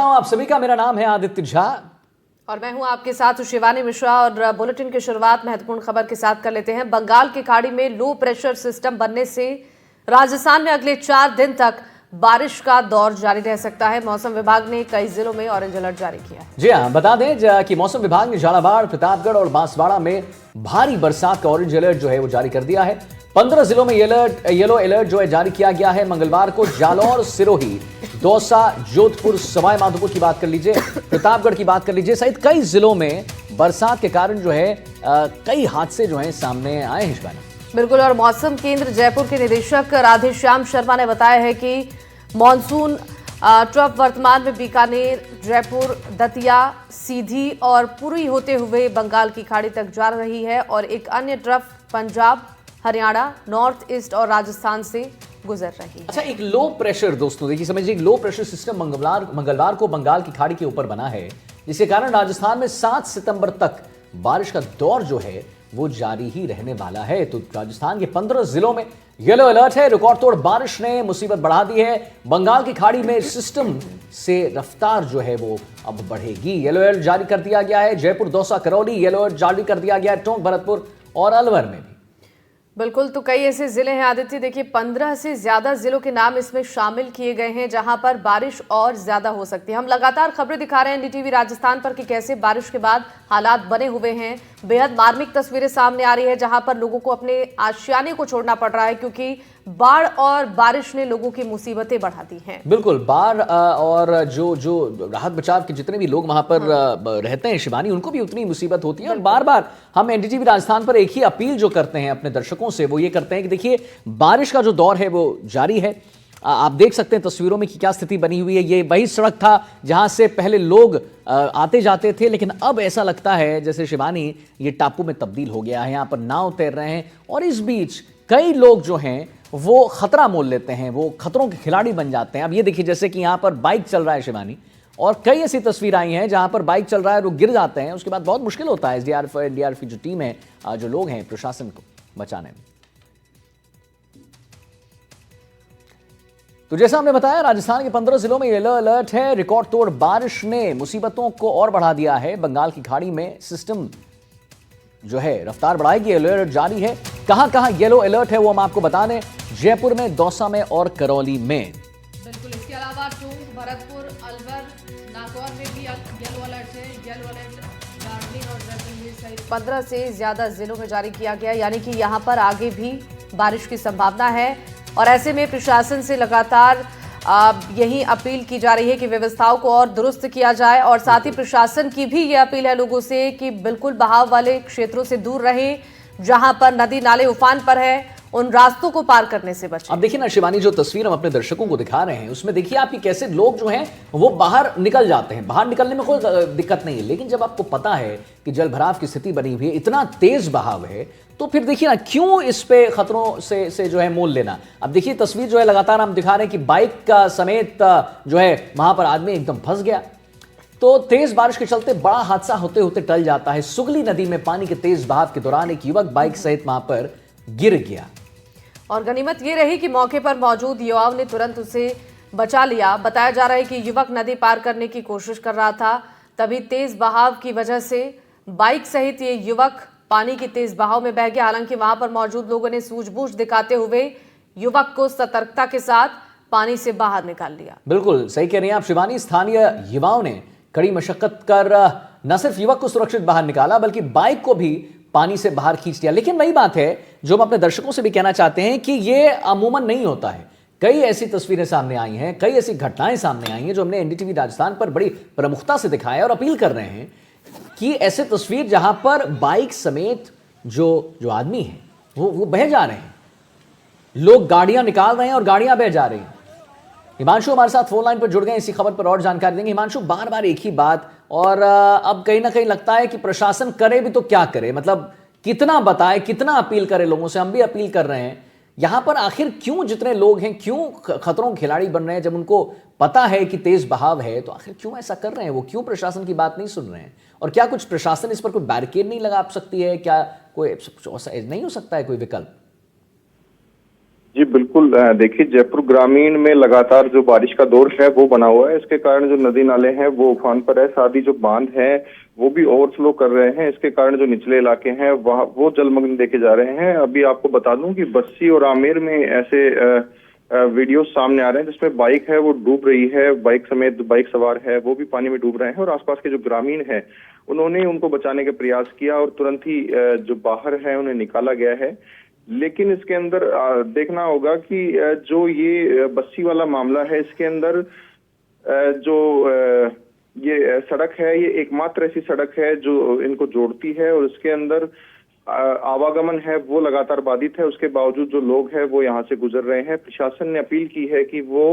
आप सभी का, मेरा नाम है आदित्य झा और मैं हूं आपके साथ शिवानी मिश्रा। और बुलेटिन की शुरुआत महत्वपूर्ण खबर के साथ कर लेते हैं। बंगाल की खाड़ी में लो प्रेशर सिस्टम बनने से राजस्थान में अगले 4 दिन तक बारिश का दौर जारी रह सकता है। मौसम विभाग ने कई जिलों में ऑरेंज अलर्ट जारी किया है। जी हाँ, बता दें कि मौसम विभाग ने झालावाड़, प्रतापगढ़ और बांसवाड़ा में भारी बरसात का ऑरेंज अलर्ट जो है वो जारी कर दिया है। 15 जिलों में येलो अलर्ट जो है जारी किया गया है। मंगलवार को जालौर, सिरोही, दौसा, जोधपुर, सवाई माधोपुर की बात कर लीजिए, प्रतापगढ़ की बात कर लीजिए, सहित कई जिलों में बरसात के कारण जो है कई हादसे जो है सामने आए हैं। शिवानी, बिल्कुल। और मौसम केंद्र जयपुर के निदेशक राधेश्याम शर्मा ने बताया है कि मानसून ट्रफ वर्तमान में बीकानेर, जयपुर, दतिया, सीधी और पुरी होते हुए बंगाल की खाड़ी तक जा रही है और एक अन्य trough Punjab, Haryana, north east और राजस्थान से गुजर रही है। अच्छा, एक लो प्रेशर, दोस्तों देखिए समझिए, एक लो प्रेशर सिस्टम मंगलवार को बंगाल की खाड़ी के ऊपर बना है, जिसके कारण राजस्थान में 7 सितंबर तक बारिश का दौर जो है वो जारी ही रहने वाला है। तो राजस्थान के 15 जिलों में येलो अलर्ट है। रिकॉर्ड तोड़ बारिश ने मुसीबत बढ़ा दी है। बंगाल की खाड़ी में सिस्टम से रफ्तार जो है वो अब बढ़ेगी। येलो अलर्ट जारी कर दिया गया है। जयपुर, दौसा, करौली येलो अलर्ट जारी कर दिया गया है। टोंक, भरतपुर और अलवर में भी। बिल्कुल, तो कई ऐसे जिले हैं आदित्य, देखिए 15 से ज्यादा जिलों के नाम इसमें शामिल किए गए हैं जहां पर बारिश और ज्यादा हो सकती है। हम लगातार खबरें दिखा रहे हैं एनडीटीवी राजस्थान पर कि कैसे बारिश के बाद हालात बने हुए हैं। बेहद मार्मिक तस्वीरें सामने आ रही है जहां पर लोगों को अपने आशियाने को छोड़ना पड़ रहा है क्योंकि बाढ़ और बारिश ने लोगों की मुसीबतें बढ़ा दी हैं। बिल्कुल, बाढ़ और जो राहत बचाव के जितने भी लोग वहां पर रहते हैं शिवानी, उनको भी उतनी मुसीबत होती है। और बार बार हम एनडीटीवी राजस्थान पर एक ही अपील जो करते हैं अपने दर्शकों से, वो ये करते हैं कि देखिए बारिश का जो दौर है वो जारी है। आप देख सकते हैं तस्वीरों में कि क्या स्थिति बनी हुई है। ये वही सड़क था जहां से पहले लोग आते जाते थे, लेकिन अब ऐसा लगता है जैसे शिवानी ये टापू में तब्दील हो गया है। यहाँ पर नाव तैर रहे हैं और इस बीच कई लोग जो हैं वो खतरा मोल लेते हैं, वो खतरों के खिलाड़ी बन जाते हैं। अब ये देखिए जैसे कि यहाँ पर बाइक चल रहा है शिवानी, और कई ऐसी तस्वीर आई हैं जहां पर बाइक चल रहा है, लोग गिर जाते हैं, उसके बाद बहुत मुश्किल होता है एसडीआरएफ की जो टीम है, जो लोग हैं प्रशासन को बचाने में। तो जैसा हमने बताया, राजस्थान के 15 जिलों में येलो अलर्ट है। रिकॉर्ड तोड़ बारिश ने मुसीबतों को और बढ़ा दिया है। बंगाल की खाड़ी में सिस्टम जो है रफ्तार बढ़ाएगी। येलो अलर्ट जारी है। कहां कहां येलो अलर्ट है वो हम आपको बता दें। जयपुर में, दौसा में और करौली में। बिल्कुल, इसके अलावा टोंक, भरतपुर, अलवर, नागौर में भी येलो अलर्ट है। येलो अलर्ट दार्जिलिंग और जैसलमेर सहित 15 से ज्यादा जिलों में जारी किया गया, यानी कि यहां पर आगे भी बारिश की संभावना है। और ऐसे में प्रशासन से लगातार यही अपील की जा रही है कि व्यवस्थाओं को और दुरुस्त किया जाए। और साथ ही प्रशासन की भी ये अपील है लोगों से कि बिल्कुल बहाव वाले क्षेत्रों से दूर रहें, जहां पर नदी नाले उफान पर है उन रास्तों को पार करने से बचें। अब देखिए ना शिवानी, जो तस्वीर हम अपने दर्शकों को दिखा रहे हैं उसमें देखिए आप कि कैसे लोग जो हैं वो बाहर निकल जाते हैं। बाहर निकलने में कोई दिक्कत नहीं है, लेकिन जब आपको पता है कि जल भराव की स्थिति बनी हुई है, इतना तेज बहाव है, तो फिर देखिए ना क्यों इस पे खतरों से जो है मोल लेना। अब देखिए तस्वीर जो है लगातार हम दिखा रहे हैं कि बाइक का समेत जो है वहां पर आदमी एकदम फंस गया। तो तेज बारिश के चलते बड़ा हादसा होते होते टल जाता है। सुगली नदी में पानी के तेज बहाव के दौरान एक युवक बाइक सहित वहां पर गिर गया। और गनीमत ये रही कि मौके पर मौजूद युवाओं ने तुरंत उसे बचा लिया। बताया जा रहा है कि युवक नदी पार करने की कोशिश कर रहा था, तभी तेज बहाव की वजह से बाइक सहित ये युवक पानी के तेज बहाव में बह गया। हालांकि वहां पर मौजूद लोगों ने सूझबूझ दिखाते हुए युवक को सतर्कता के साथ पानी से बाहर निकाल लिया। बिल्कुल सही कह रही हैं आप शिवानी। स्थानीय युवाओं ने कड़ी मशक्कत कर न सिर्फ युवक को सुरक्षित बाहर निकाला, बल्कि बाइक को भी पानी से बाहर खींच लिया। लेकिन वही बात है जो हम अपने दर्शकों से भी कहना चाहते हैं कि ये अमूमन नहीं होता है। कई ऐसी तस्वीरें सामने आई हैं, कई ऐसी घटनाएं सामने आई हैं जो हमने एनडीटीवी राजस्थान पर बड़ी प्रमुखता से दिखाया और अपील कर रहे हैं कि ऐसे तस्वीर जहां पर बाइक समेत जो आदमी है वो बह जा रहे हैं, लोग गाड़ियां निकाल रहे हैं और गाड़ियां बह जा रही हैं। हिमांशु हमारे साथ फोन लाइन पर जुड़ गए, इसी खबर पर और जानकारी देंगे। हिमांशु, बार बार एक ही बात, और अब कहीं ना कहीं लगता है कि प्रशासन करे भी तो क्या करे, मतलब कितना बताए, कितना अपील करे लोगों से। हम भी अपील कर रहे हैं, यहां पर आखिर क्यों जितने लोग हैं क्यों खतरों के खिलाड़ी बन रहे हैं? जब उनको पता है कि तेज बहाव है तो आखिर क्यों ऐसा कर रहे हैं? वो क्यों प्रशासन की बात नहीं सुन रहे हैं? और क्या कुछ प्रशासन इस पर कोई बैरिकेड नहीं लगा सकती है? क्या कोई नहीं हो सकता है कोई विकल्प? जी बिल्कुल। बिल्कुल। देखिए, जयपुर ग्रामीण में लगातार जो बारिश का दौर है वो बना हुआ है। इसके कारण जो नदी नाले हैं वो उफान पर है, साथ ही जो बांध है वो भी ओवरफ्लो कर रहे हैं। इसके कारण जो निचले इलाके हैं वह वो जलमग्न देखे जा रहे हैं। अभी आपको बता दूं कि बस्सी और आमेर में ऐसे वीडियो सामने आ रहे हैं जिसमें बाइक है वो डूब रही है, बाइक समेत बाइक सवार है वो भी पानी में डूब रहे हैं, और आसपास के जो ग्रामीण है उन्होंने उनको बचाने का प्रयास किया और तुरंत ही जो बाहर है उन्हें निकाला गया है। लेकिन इसके अंदर देखना होगा कि जो ये बस्सी वाला मामला है, इसके अंदर जो ये सड़क है ये एकमात्र ऐसी सड़क है जो इनको जोड़ती है, और इसके अंदर आवागमन है वो लगातार बाधित है। उसके बावजूद जो लोग हैं वो यहाँ से गुजर रहे हैं। प्रशासन ने अपील की है कि वो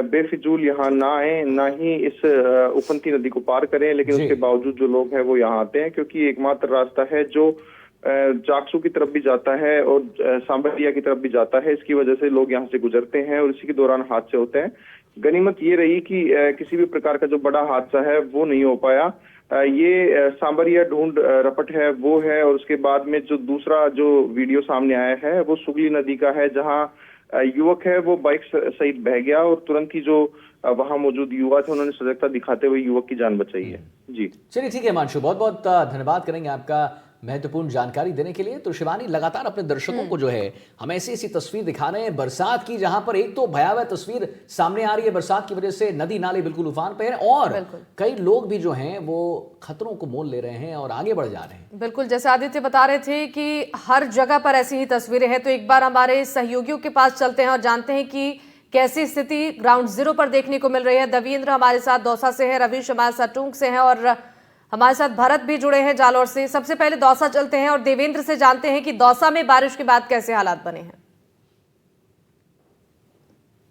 बेफिजूल यहाँ ना आए, ना ही इस उफनती नदी को पार करें, लेकिन उसके बावजूद जो लोग हैं वो यहाँ आते हैं, क्योंकि एकमात्र रास्ता है जो जाकसू की तरफ भी जाता है और सांबरिया की तरफ भी जाता है। इसकी वजह से लोग यहाँ से गुजरते हैं और इसी के दौरान हादसे होते हैं। गनीमत ये रही कि किसी भी प्रकार का जो बड़ा हादसा है वो नहीं हो पाया। ये सांबरिया ढूंढ रपट है वो है, और उसके बाद में जो दूसरा जो वीडियो सामने आया है वो सुगली नदी का है, जहां युवक है वो बाइक सहित बह गया और तुरंत ही जो वहां मौजूद युवा थे उन्होंने सजगता दिखाते हुए युवक की जान बचाई है। जी चलिए, ठीक है हिमांशु, बहुत बहुत धन्यवाद करेंगे आपका महत्वपूर्ण जानकारी देने के लिए। तो शिवानी, लगातार अपने दर्शकों को जो है हम ऐसी ऐसी तस्वीर दिखा रहे हैं बरसात की, जहां पर एक तो भयावह तस्वीर सामने आ रही है, बरसात की वजह से नदी नाले बिल्कुल उफान पे हैं, और कई लोग भी जो हैं वो खतरों को मोल ले रहे हैं और आगे बढ़ जा रहे हैं। बिल्कुल, जैसे आदित्य बता रहे थे कि हर जगह पर ऐसी ही तस्वीरें हैं, तो एक बार हमारे सहयोगियों के पास चलते हैं और जानते हैं कि कैसी स्थिति ग्राउंड जीरो पर देखने को मिल रही है। देवेंद्र हमारे साथ दौसा से है, रवीश हमारे साथ टूंक से है, और हमारे साथ भरत भी जुड़े हैं जालौर से। सबसे पहले दौसा चलते हैं और देवेंद्र से जानते हैं कि दौसा में बारिश के बाद कैसे हालात बने हैं।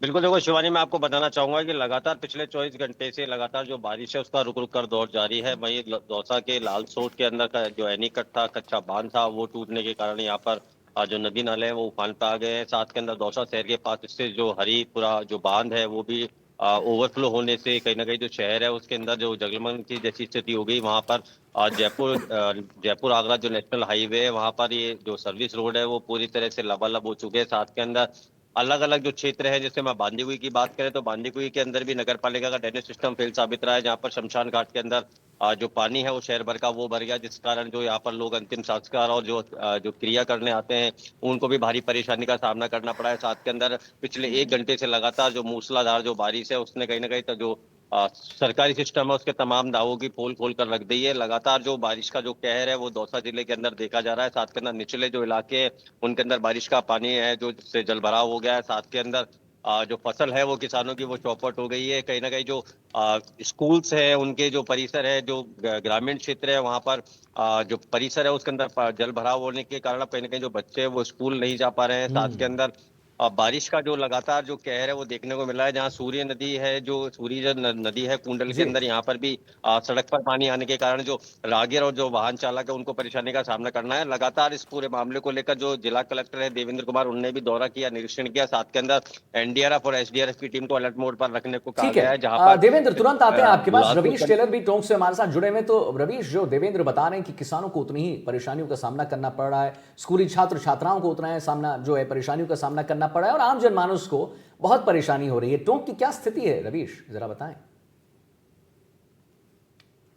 बिल्कुल, देखो शिवानी, मैं आपको बताना चाहूंगा कि लगातार पिछले 24 घंटे से लगातार जो बारिश है उसका रुक रुक कर दौर जारी है। वहीं दौसा के लालसोट के अंदर का जो एनीकट था, कच्चा बांध था, वो टूटने के कारण यहाँ पर जो नदी नाले हैं वो उफान पे आ गए हैं। साथ के अंदर दौसा शहर के पास स्थित जो हरिपुरा जो बांध है वो भी ओवरफ्लो होने से कहीं ना कहीं जो शहर है उसके अंदर जो जलमग्न की जैसी स्थिति हो गई। वहां पर जयपुर आगरा जो नेशनल हाईवे है वहां पर ये जो सर्विस रोड है वो पूरी तरह से लबालब हो चुके हैं। साथ के अंदर अलग अलग जो क्षेत्र है, जैसे मैं बांदीकुई की बात करें तो बांदीकुई के अंदर भी नगर पालिका का ड्रेनेज सिस्टम फेल साबित रहा है, जहां पर शमशान घाट के अंदर जो पानी है वो शहर भर का वो भर गया, जिस कारण जो यहाँ पर लोग अंतिम संस्कार और जो क्रिया करने आते हैं उनको भी भारी परेशानी का सामना करना पड़ा है। साथ के अंदर पिछले 1 घंटे से लगातार जो मूसलाधार जो बारिश है उसने कहीं ना कहीं तो जो सरकारी सिस्टम है उसके तमाम दावों की पोल खोल कर रख दी है। लगातार जो बारिश का जो कहर है वो दौसा जिले के अंदर देखा जा रहा है। साथ के अंदर निचले जो इलाके हैं उनके अंदर बारिश का पानी है जो जिससे जल भराव हो गया है। साथ के अंदर जो फसल है वो किसानों की वो चौपट हो गई है। कहीं ना कहीं जो स्कूल्स है उनके जो परिसर है, जो ग्रामीण क्षेत्र है वहां पर जो परिसर है उसके अंदर जल भराव होने के कारण कहीं ना कहीं जो बच्चे हैं वो स्कूल नहीं जा पा रहे हैं। साथ के अंदर बारिश का जो लगातार जो कहर है वो देखने को मिला है, जहां सूर्य नदी है, जो सूर्य नदी है कुंडल के अंदर, यहाँ पर भी सड़क पर पानी आने के कारण जो राहगीर और जो वाहन चालक है उनको परेशानी का सामना करना है। लगातार इस पूरे मामले को लेकर जो जिला कलेक्टर है देवेंद्र कुमार, उन्होंने भी दौरा किया, निरीक्षण किया। साथ के अंदर एनडीआरएफ और एसडीआरएफ की टीम को अलर्ट मोड पर रखने को कहा गया है। जहां पर देवेंद्र, तुरंत आते हैं आपके पास। रवीश टेलर भी टोंक से हमारे साथ जुड़े हुए। तो रवीश, जो देवेंद्र बता रहे हैं कि किसानों को उतनी ही परेशानियों का सामना करना पड़ रहा है, स्कूली छात्र छात्राओं को उतना ही सामना जो है परेशानियों का सामना करना पड़ रहा है, और आम जनमानस को बहुत परेशानी हो रही है। टोंक की क्या स्थिति है रवीश, जरा बताएं।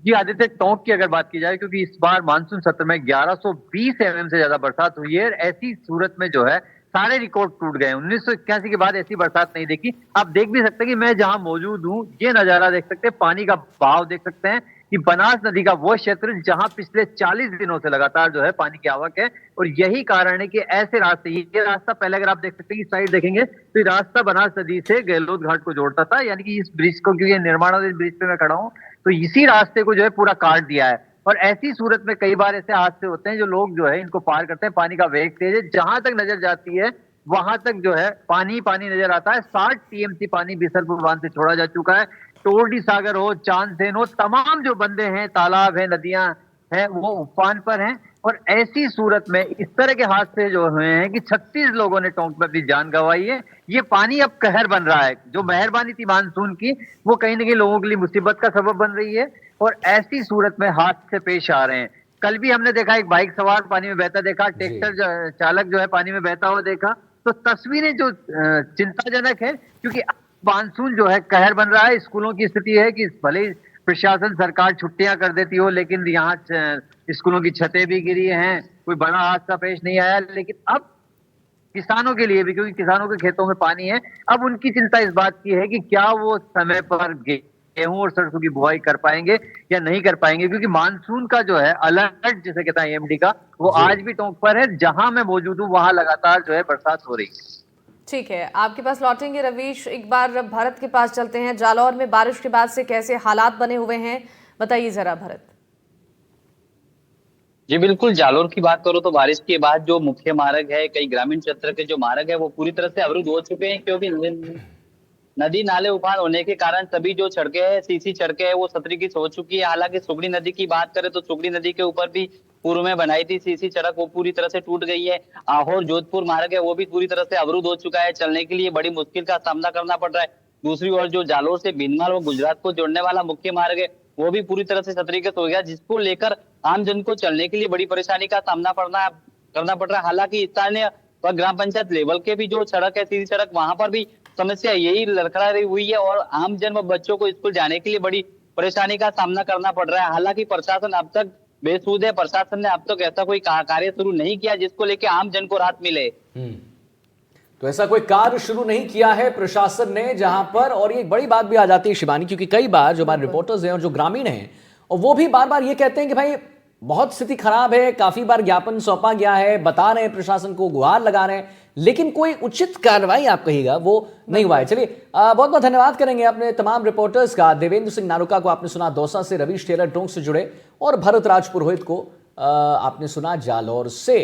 जी आदित्य, टोंक की अगर बात की जाए, क्योंकि इस बार मानसून सत्र में 1120 mm से ज्यादा बरसात हुई है। ऐसी सूरत में जो है सारे रिकॉर्ड टूट गए। 1981 के बाद ऐसी बरसात नहीं देखी। आप देख भी सकते हैं कि मैं जहां मौजूद हूं, ये नजारा देख सकते हैं, पानी का बहाव देख सकते हैं कि बनास नदी का वो क्षेत्र जहां पिछले 40 दिनों से लगातार जो है पानी की आवक है। और यही कारण है कि ऐसे रास्ते, ये रास्ता पहले अगर आप देख सकते हैं कि साइड देखेंगे तो ये रास्ता बनास नदी से गहलोत घाट को जोड़ता था, यानी कि इस ब्रिज को, क्योंकि निर्माणाधीन ब्रिज पे मैं खड़ा हूं, तो इसी रास्ते को जो है पूरा काट दिया है। और ऐसी सूरत में कई बार ऐसे हादसे होते हैं, जो लोग जो है इनको पार करते हैं, पानी का वेग तेज है, जहां तक नजर जाती है वहां तक जो है पानी पानी नजर आता है। 60 टीएमसी पानी बिसरपुर बांध से छोड़ा जा चुका है। टोरडी सागर हो, चांदसेन हो, तमाम जो बंदे हैं, तालाब हैं, नदियां हैं, वो उफान पर हैं। और ऐसी सूरत में इस तरह के हादसे जो हुए हैं कि 36 लोगों ने टोंक में अपनी जान गंवाई है। ये पानी अब कहर बन रहा है। जो मेहरबानी थी मानसून की, वो कहीं ना कहीं लोगों के लिए मुसीबत का सबब बन रही है। और ऐसी सूरत में हादसे पेश आ रहे हैं। कल भी हमने देखा एक बाइक सवार पानी में बहता देखा, ट्रैक्टर चालक जो है पानी में बहता हुआ देखा। तो तस्वीरें जो चिंताजनक है, क्योंकि मानसून जो है कहर बन रहा है। स्कूलों की स्थिति है कि भले ही प्रशासन सरकार छुट्टियां कर देती हो, लेकिन यहाँ स्कूलों की छतें भी गिरी हैं, कोई बड़ा हादसा पेश नहीं आया। लेकिन अब किसानों के लिए भी, क्योंकि किसानों के खेतों में पानी है, अब उनकी चिंता इस बात की है कि क्या वो समय पर गेहूं और सरसों की बुआई कर पाएंगे या नहीं कर पाएंगे, क्योंकि मानसून का जो है अलर्ट जिसे कहता है एमडी का, वो आज भी टोंक पर है। जहां मैं मौजूद हूँ वहां लगातार जो है बरसात हो रही है। ठीक है, आपके पास लौटेंगे रवीश। एक बार भारत के पास चलते हैं। जालौर में बारिश के बाद से कैसे हालात बने हुए हैं, बताइए जरा भरत। जी बिल्कुल, जालौर की बात करो तो बारिश के बाद जो मुख्य मार्ग है, कई ग्रामीण क्षेत्र के जो मार्ग है वो पूरी तरह से अवरुद्ध हो चुके हैं, क्योंकि नदी नाले उफान होने के कारण सभी जो सड़कें हैं, सीसी सड़कें हैं, वो सतरीकृत हो चुकी है। हालांकि सुगड़ी नदी की बात करें तो सुगड़ी नदी के ऊपर भी पूर्व में बनाई थी सीसी सड़क, वो पूरी तरह से टूट गई है। आहोर जोधपुर मार्ग है वो भी पूरी तरह से अवरुद्ध हो चुका है, चलने के लिए बड़ी मुश्किल का सामना करना पड़ रहा है। दूसरी ओर जो जालौर से भीनमाल और गुजरात को जोड़ने वाला मुख्य मार्ग है वो भी पूरी तरह से सतरीकृत हो गया, जिसको लेकर आम जन को चलने के लिए बड़ी परेशानी का सामना करना पड़ रहा है। हालांकि स्थानीय और ग्राम पंचायत लेवल के भी जो सड़क है, सीधी सड़क, वहां पर भी समस्या यही लड़खड़ा रही हुई है और आम जन व बच्चों को स्कूल जाने के लिए बड़ी परेशानी का सामना करना पड़ रहा है। हालांकि प्रशासन अब तक बेसुध है, प्रशासन ने अब तक ऐसा कोई कार्य शुरू नहीं किया जिसको लेकर आम जन को राहत मिले। तो ऐसा कोई कार्य शुरू नहीं किया है प्रशासन ने जहां पर, और ये एक बड़ी बात भी आ जाती है शिवानी, क्योंकि कई बार जो हमारे रिपोर्टर्स हैं और जो ग्रामीण हैं, और वो भी बार बार ये कहते हैं कि भाई बहुत स्थिति खराब है, काफी बार ज्ञापन सौंपा गया है, बता रहे हैं प्रशासन को, गुहार लगा रहे हैं, लेकिन कोई उचित कार्रवाई आप कहिएगा वो नहीं हुआ है। चलिए बहुत बहुत धन्यवाद करेंगे अपने तमाम रिपोर्टर्स का। देवेंद्र सिंह नारुका को आपने सुना दौसा से, रवीश टेलर टोंक से जुड़े, और भरत राज पुरोहित को आपने सुना जालौर से।